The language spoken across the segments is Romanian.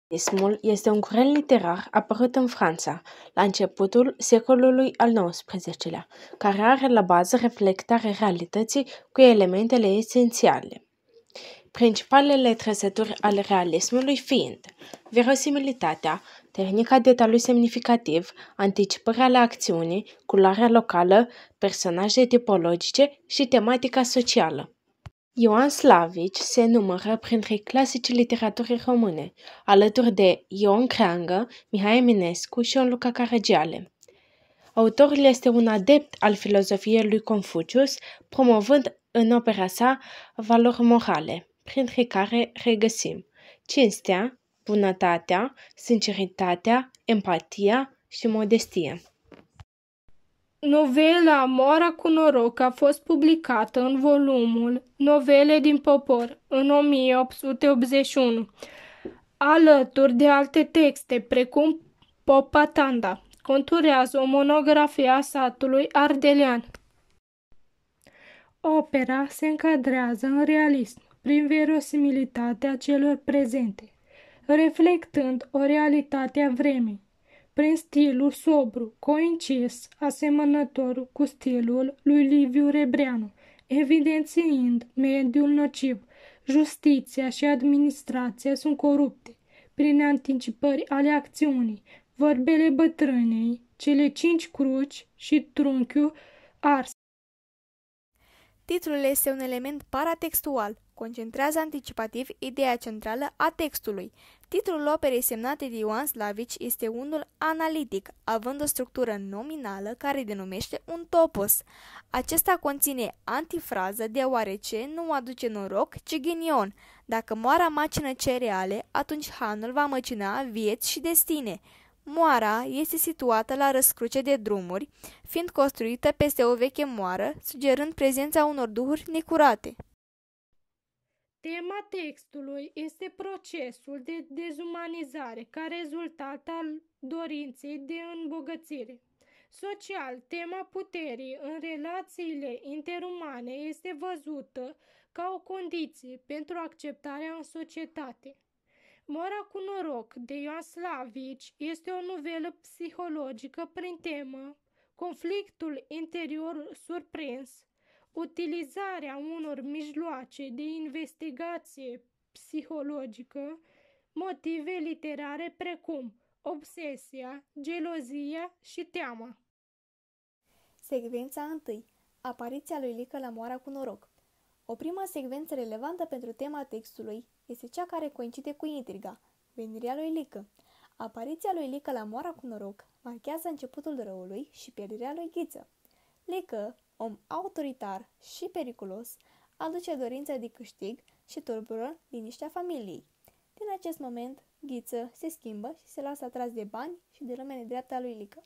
Realismul este un curent literar apărut în Franța la începutul secolului al XIX-lea, care are la bază reflectarea realității cu elementele esențiale. Principalele trăsături ale realismului fiind verosimilitatea, tehnica detaliului semnificativ, anticiparea la acțiunii, culoarea locală, personaje tipologice și tematica socială. Ioan Slavici se numără printre clasicii literaturii române, alături de Ion Creangă, Mihai Eminescu și Ion Luca Caragiale. Autorul este un adept al filozofiei lui Confucius, promovând în opera sa valori morale, printre care regăsim cinstea, bunătatea, sinceritatea, empatia și modestia. Novela Moara cu noroc a fost publicată în volumul Novele din popor în 1881, alături de alte texte precum Popa Tanda. Conturează o monografie a satului ardelean. Opera se încadrează în realism prin verosimilitatea celor prezente, reflectând o realitate a vremii, prin stilul sobru, concis, asemănător cu stilul lui Liviu Rebreanu, evidențiind mediul nociv. Justiția și administrația sunt corupte, prin anticipări ale acțiunii, vorbele bătrânei, cele 5 cruci și trunchiul ars. Titlul este un element paratextual, concentrează anticipativ ideea centrală a textului. Titlul operei semnate de Ioan Slavici este unul analitic, având o structură nominală care denumește un topos. Acesta conține antifrază deoarece nu aduce noroc, ci ghinion. Dacă moara macină cereale, atunci hanul va măcina vieți și destine. Moara este situată la răscruce de drumuri, fiind construită peste o veche moară, sugerând prezența unor duhuri necurate. Tema textului este procesul de dezumanizare ca rezultat al dorinței de îmbogățire. Social, tema puterii în relațiile interumane este văzută ca o condiție pentru acceptarea în societate. Moara cu noroc de Ioan Slavici este o novelă psihologică prin temă, conflictul interior surprins, utilizarea unor mijloace de investigație psihologică, motive literare precum obsesia, gelozia și teama. Secvența 1. Apariția lui Lică la Moara cu noroc. O primă secvență relevantă pentru tema textului este cea care coincide cu intriga, venirea lui Lică. Apariția lui Lică la Moara cu noroc marchează începutul răului și pierderea lui Ghiță. Lică, om autoritar și periculos, aduce dorința de câștig și tulbură liniștea familiei. Din acest moment, Ghiță se schimbă și se lasă atras de bani și de lumea nedreaptă a lui Lică.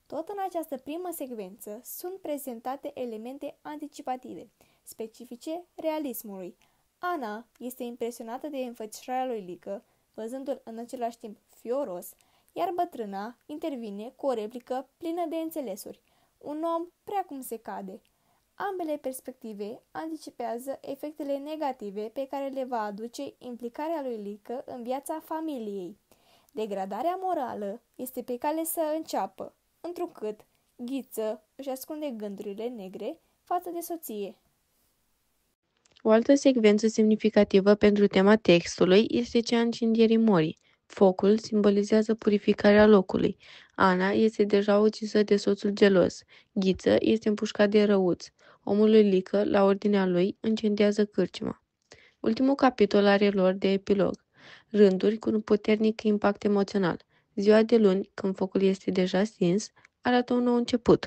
Tot în această primă secvență sunt prezentate elemente anticipative, specifice realismului. Ana este impresionată de înfățișarea lui Lică, văzându-l în același timp fioros, iar bătrâna intervine cu o replică plină de înțelesuri. Un om prea cum se cade. Ambele perspective anticipează efectele negative pe care le va aduce implicarea lui Lică în viața familiei. Degradarea morală este pe cale să înceapă, întrucât Ghiță își ascunde gândurile negre față de soție. O altă secvență semnificativă pentru tema textului este cea a incendierii morii. Focul simbolizează purificarea locului. Ana este deja ucisă de soțul gelos. Ghiță este împușcat de răuț. Omul lui Lică, la ordinea lui, incendiază cârciuma. Ultimul capitol are lor de epilog. Rânduri cu un puternic impact emoțional. Ziua de luni, când focul este deja stins, arată un nou început.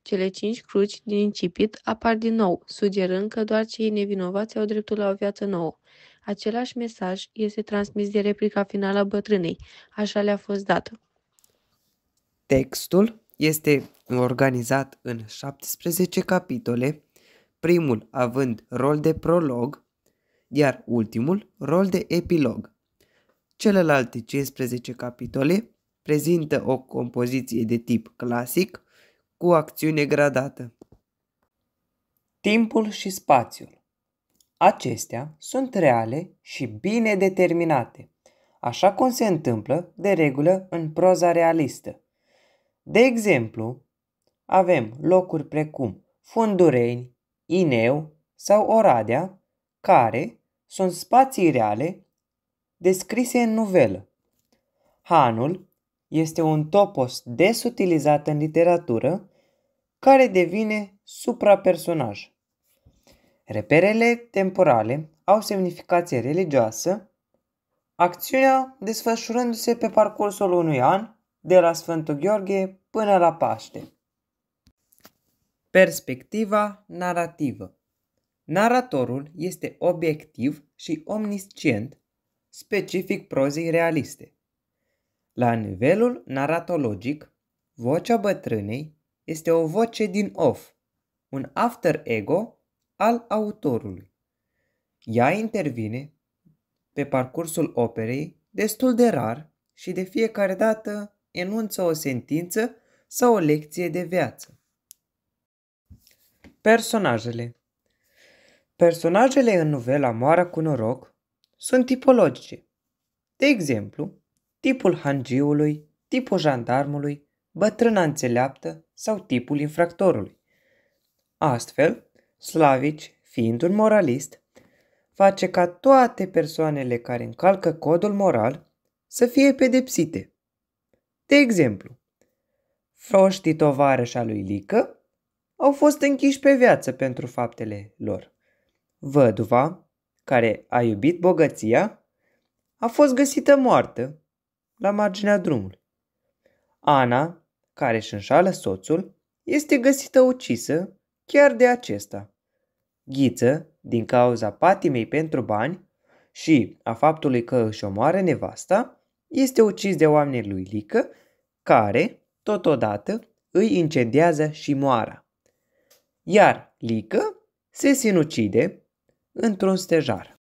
Cele 5 cruci din incipit apar din nou, sugerând că doar cei nevinovați au dreptul la o viață nouă. Același mesaj este transmis de replica finală a bătrânei, așa le-a fost dată. Textul este organizat în 17 capitole, primul având rol de prolog, iar ultimul rol de epilog. Celelalte 15 capitole prezintă o compoziție de tip clasic cu acțiune gradată. Timpul și spațiul. Acestea sunt reale și bine determinate. așa cum se întâmplă de regulă în proza realistă. De exemplu, avem locuri precum Fundureni, Ineu sau Oradea, care sunt spații reale descrise în nuvelă. Hanul este un topos des utilizat în literatură care devine suprapersonaj. Reperele temporale au semnificație religioasă, acțiunea desfășurându-se pe parcursul unui an, de la Sfântul Gheorghe până la Paște. Perspectiva narrativă. Naratorul este obiectiv și omniscient, specific prozei realiste. La nivelul naratologic, vocea bătrânei este o voce din off, un after ego al autorului. Ea intervine pe parcursul operei destul de rar și de fiecare dată enunță o sentință sau o lecție de viață. Personajele. Personajele în novela Moara cu noroc sunt tipologice. De exemplu, tipul hangiului, tipul jandarmului, bătrâna înțeleaptă sau tipul infractorului. Astfel, Slavici, fiind un moralist, face ca toate persoanele care încalcă codul moral să fie pedepsite. De exemplu, foștii tovarăși al lui Lică au fost închiși pe viață pentru faptele lor. Văduva, care a iubit bogăția, a fost găsită moartă la marginea drumului. Ana, care își înșală soțul, este găsită ucisă chiar de acesta. Ghiță, din cauza patimei pentru bani și a faptului că își omoară nevasta, este ucis de oamenii lui Lică, care, totodată, îi incendiază și moara. Iar Lică se sinucide într-un stejar.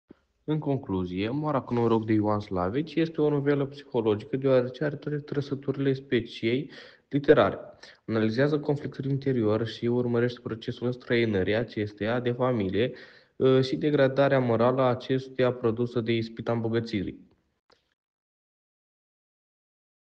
În concluzie, Moara cu noroc de Ioan Slavici este o novelă psihologică deoarece are toate trăsăturile speciei literare. Analizează conflictul interior și urmărește procesul înstrăinării acesteia de familie și degradarea morală a acestuia produsă de ispita îmbogățirii.